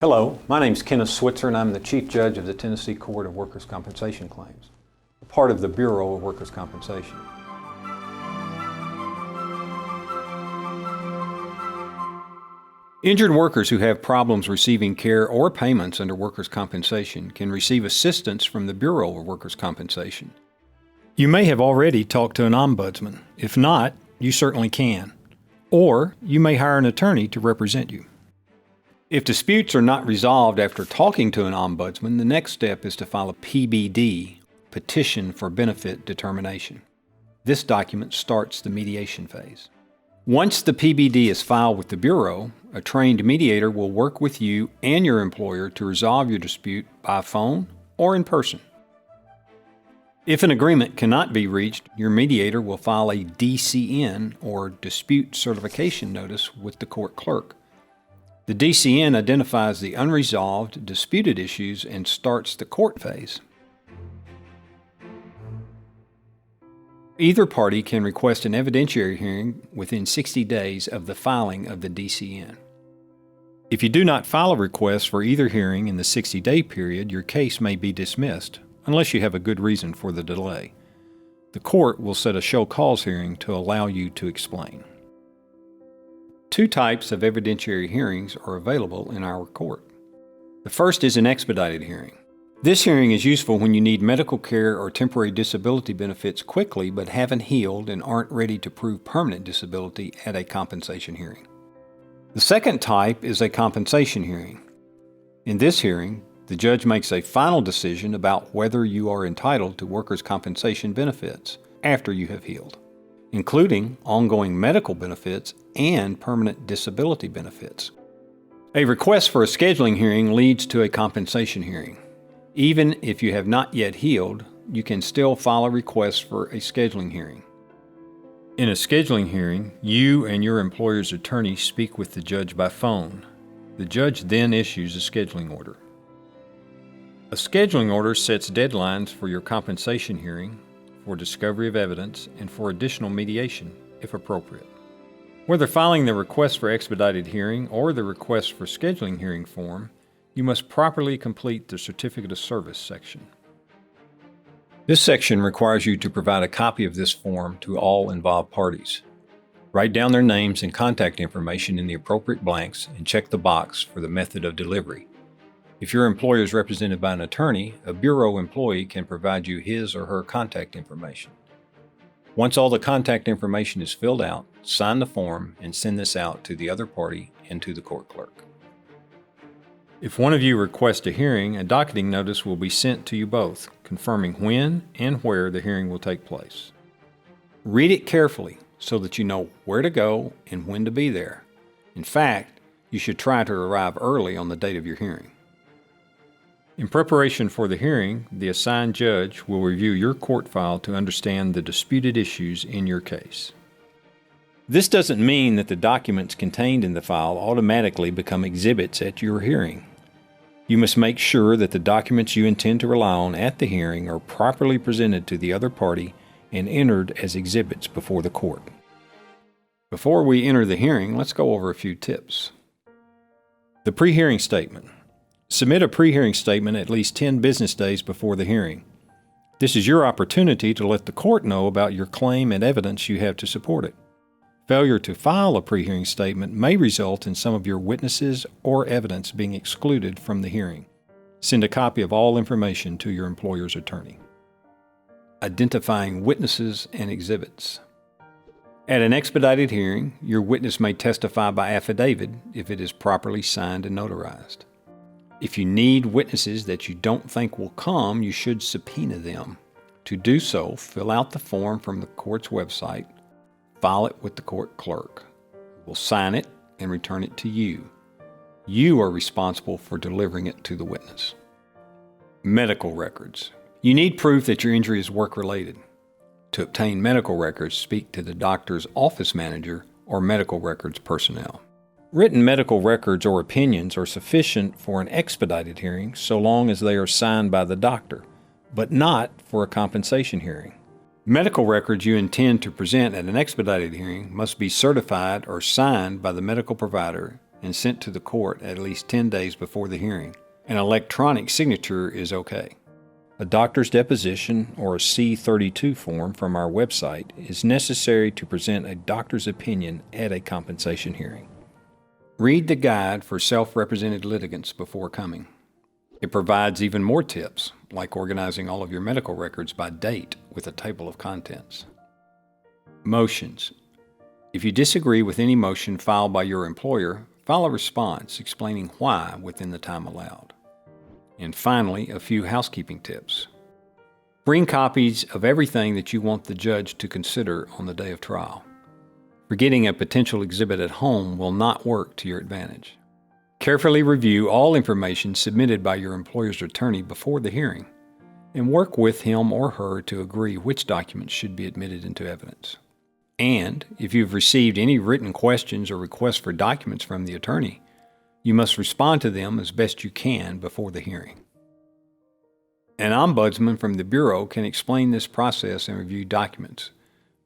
Hello, my name is Kenneth Switzer and I'm the Chief Judge of the Tennessee Court of Workers' Compensation Claims, a part of the Bureau of Workers' Compensation. Injured workers who have problems receiving care or payments under workers' compensation can receive assistance from the Bureau of Workers' Compensation. You may have already talked to an ombudsman. If not, you certainly can. Or you may hire an attorney to represent you. If disputes are not resolved after talking to an ombudsman, the next step is to file a PBD, Petition for Benefit Determination. This document starts the mediation phase. Once the PBD is filed with the Bureau, a trained mediator will work with you and your employer to resolve your dispute by phone or in person. If an agreement cannot be reached, your mediator will file a DCN, or Dispute Certification Notice, with the court clerk. The DCN identifies the unresolved, disputed issues and starts the court phase. Either party can request an evidentiary hearing within 60 days of the filing of the DCN. If you do not file a request for either hearing in the 60-day period, your case may be dismissed, unless you have a good reason for the delay. The court will set a show cause hearing to allow you to explain. Two types of evidentiary hearings are available in our court. The first is an expedited hearing. This hearing is useful when you need medical care or temporary disability benefits quickly but haven't healed and aren't ready to prove permanent disability at a compensation hearing. The second type is a compensation hearing. In this hearing, the judge makes a final decision about whether you are entitled to workers' compensation benefits after you have healed, including ongoing medical benefits and permanent disability benefits. A request for a scheduling hearing leads to a compensation hearing. Even if you have not yet healed, you can still file a request for a scheduling hearing. In a scheduling hearing, you and your employer's attorney speak with the judge by phone. The judge then issues a scheduling order. A scheduling order sets deadlines for your compensation hearing, for discovery of evidence, and for additional mediation, if appropriate. Whether filing the request for expedited hearing or the request for scheduling hearing form, you must properly complete the Certificate of Service section. This section requires you to provide a copy of this form to all involved parties. Write down their names and contact information in the appropriate blanks and check the box for the method of delivery. If your employer is represented by an attorney, a Bureau employee can provide you his or her contact information. Once all the contact information is filled out, sign the form and send this out to the other party and to the court clerk. If one of you requests a hearing, a docketing notice will be sent to you both, confirming when and where the hearing will take place. Read it carefully so that you know where to go and when to be there. In fact, you should try to arrive early on the date of your hearing. In preparation for the hearing, the assigned judge will review your court file to understand the disputed issues in your case. This doesn't mean that the documents contained in the file automatically become exhibits at your hearing. You must make sure that the documents you intend to rely on at the hearing are properly presented to the other party and entered as exhibits before the court. Before we enter the hearing, let's go over a few tips. The pre-hearing statement. Submit a pre-hearing statement at least 10 business days before the hearing. This is your opportunity to let the court know about your claim and evidence you have to support it. Failure to file a pre-hearing statement may result in some of your witnesses or evidence being excluded from the hearing. Send a copy of all information to your employer's attorney. Identifying witnesses and exhibits. At an expedited hearing, your witness may testify by affidavit if it is properly signed and notarized. If you need witnesses that you don't think will come, you should subpoena them. To do so, fill out the form from the court's website, file it with the court clerk, who will sign it and return it to you. You are responsible for delivering it to the witness. Medical records. You need proof that your injury is work-related. To obtain medical records, speak to the doctor's office manager or medical records personnel. Written medical records or opinions are sufficient for an expedited hearing so long as they are signed by the doctor, but not for a compensation hearing. Medical records you intend to present at an expedited hearing must be certified or signed by the medical provider and sent to the court at least 10 days before the hearing. An electronic signature is okay. A doctor's deposition or a C-32 form from our website is necessary to present a doctor's opinion at a compensation hearing. Read the guide for self-represented litigants before coming. It provides even more tips, like organizing all of your medical records by date with a table of contents. Motions. If you disagree with any motion filed by your employer, file a response explaining why within the time allowed. And finally, a few housekeeping tips. Bring copies of everything that you want the judge to consider on the day of trial. Forgetting a potential exhibit at home will not work to your advantage. Carefully review all information submitted by your employer's attorney before the hearing, and work with him or her to agree which documents should be admitted into evidence. And if you've received any written questions or requests for documents from the attorney, you must respond to them as best you can before the hearing. An ombudsman from the Bureau can explain this process and review documents,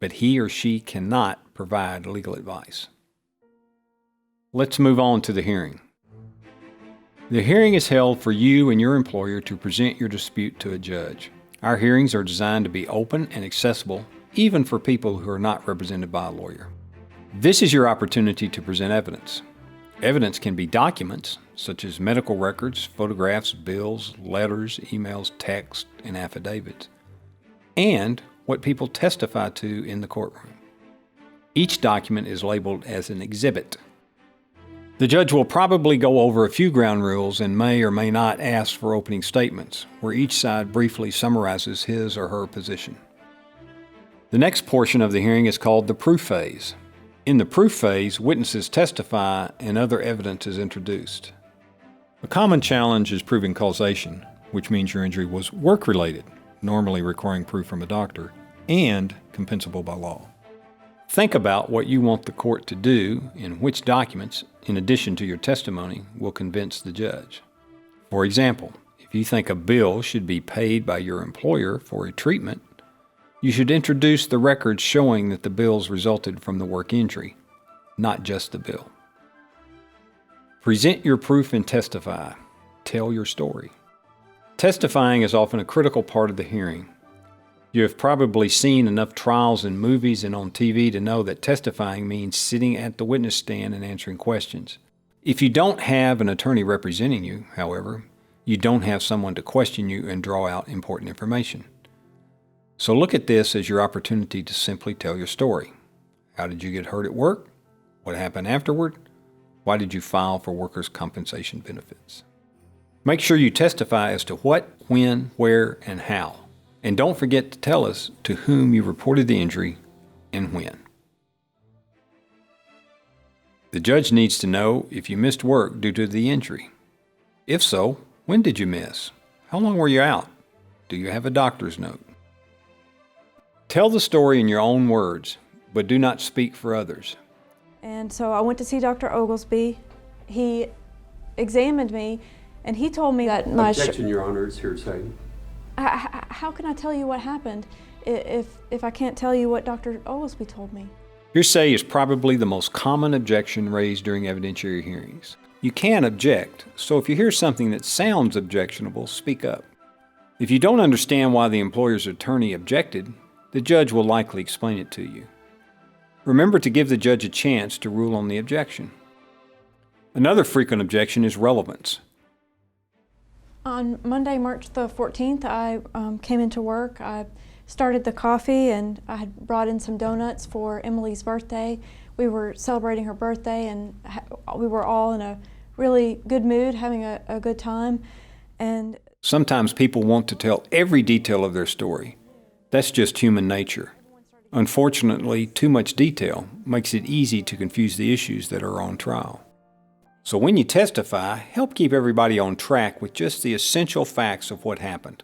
but he or she cannot provide legal advice. Let's move on to the hearing. The hearing is held for you and your employer to present your dispute to a judge. Our hearings are designed to be open and accessible, even for people who are not represented by a lawyer. This is your opportunity to present evidence. Evidence can be documents, such as medical records, photographs, bills, letters, emails, text, and affidavits, and what people testify to in the courtroom. Each document is labeled as an exhibit. The judge will probably go over a few ground rules and may or may not ask for opening statements, where each side briefly summarizes his or her position. The next portion of the hearing is called the proof phase. In the proof phase, witnesses testify and other evidence is introduced. A common challenge is proving causation, which means your injury was work-related, normally requiring proof from a doctor, and compensable by law. Think about what you want the court to do and which documents, in addition to your testimony, will convince the judge. For example, if you think a bill should be paid by your employer for a treatment, you should introduce the records showing that the bills resulted from the work injury, not just the bill. Present your proof and testify. Tell your story. Testifying is often a critical part of the hearing. You have probably seen enough trials in movies and on TV to know that testifying means sitting at the witness stand and answering questions. If you don't have an attorney representing you, however, you don't have someone to question you and draw out important information. So look at this as your opportunity to simply tell your story. How did you get hurt at work? What happened afterward? Why did you file for workers' compensation benefits? Make sure you testify as to what, when, where, and how. And don't forget to tell us to whom you reported the injury and when. The judge needs to know if you missed work due to the injury. If so, when did you miss? How long were you out? Do you have a doctor's note? Tell the story in your own words, but do not speak for others. And so I went to see Dr. Oglesby. He examined me, and he told me that my Objection, Your Honor, is hearsay. How can I tell you what happened if I can't tell you what Dr. Oglesby told me? Hearsay is probably the most common objection raised during evidentiary hearings. You can object, so if you hear something that sounds objectionable, speak up. If you don't understand why the employer's attorney objected, the judge will likely explain it to you. Remember to give the judge a chance to rule on the objection. Another frequent objection is relevance. On Monday, March the 14th, I came into work. I started the coffee, and I had brought in some donuts for Emily's birthday. We were celebrating her birthday, and we were all in a really good mood, having a good time. And sometimes people want to tell every detail of their story. That's just human nature. Unfortunately, too much detail makes it easy to confuse the issues that are on trial. So when you testify, help keep everybody on track with just the essential facts of what happened.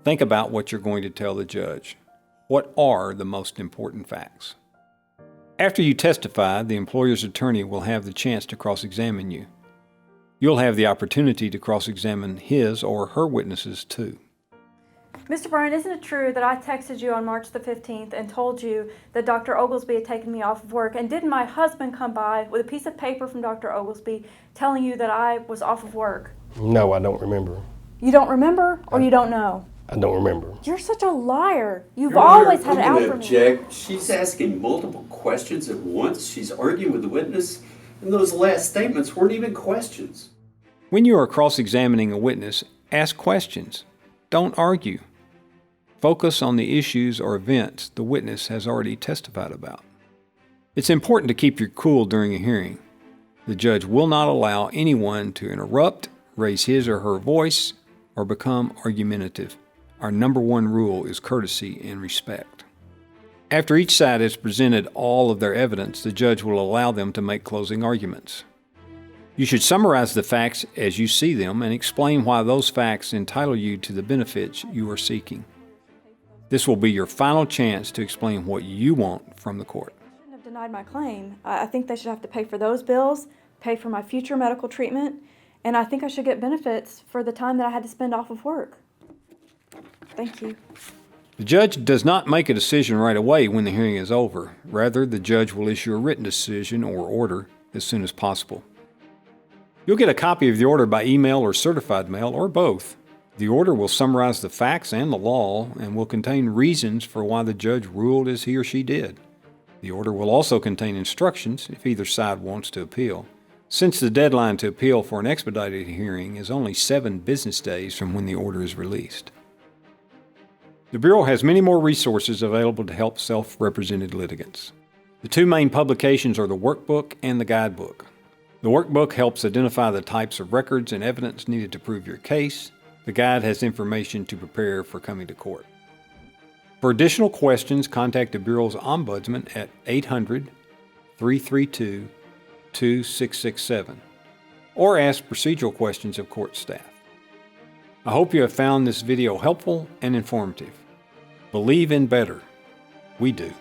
Think about what you're going to tell the judge. What are the most important facts? After you testify, the employer's attorney will have the chance to cross-examine you. You'll have the opportunity to cross-examine his or her witnesses too. Mr. Bryant, isn't it true that I texted you on March the 15th and told you that Dr. Oglesby had taken me off of work? And didn't my husband come by with a piece of paper from Dr. Oglesby telling you that I was off of work? No, I don't remember. You don't remember, or you don't know? I don't remember. You're such a liar. You've Your Honor, always had it I'm out gonna for me. object. She's asking multiple questions at once. She's arguing with the witness, and those last statements weren't even questions. When you are cross-examining a witness, ask questions. Don't argue. Focus on the issues or events the witness has already testified about. It's important to keep your cool during a hearing. The judge will not allow anyone to interrupt, raise his or her voice, or become argumentative. Our number one rule is courtesy and respect. After each side has presented all of their evidence, the judge will allow them to make closing arguments. You should summarize the facts as you see them and explain why those facts entitle you to the benefits you are seeking. This will be your final chance to explain what you want from the court. I shouldn't have denied my claim. I think they should have to pay for those bills, pay for my future medical treatment, and I think I should get benefits for the time that I had to spend off of work. Thank you. The judge does not make a decision right away when the hearing is over. Rather, the judge will issue a written decision or order as soon as possible. You'll get a copy of the order by email or certified mail, or both. The order will summarize the facts and the law and will contain reasons for why the judge ruled as he or she did. The order will also contain instructions if either side wants to appeal. Since the deadline to appeal for an expedited hearing is only 7 business days from when the order is released. The Bureau has many more resources available to help self-represented litigants. The 2 main publications are the Workbook and the Guidebook. The Workbook helps identify the types of records and evidence needed to prove your case. The guide has information to prepare for coming to court. For additional questions, contact the Bureau's Ombudsman at 800-332-2667 or ask procedural questions of court staff. I hope you have found this video helpful and informative. Believe in better. We do.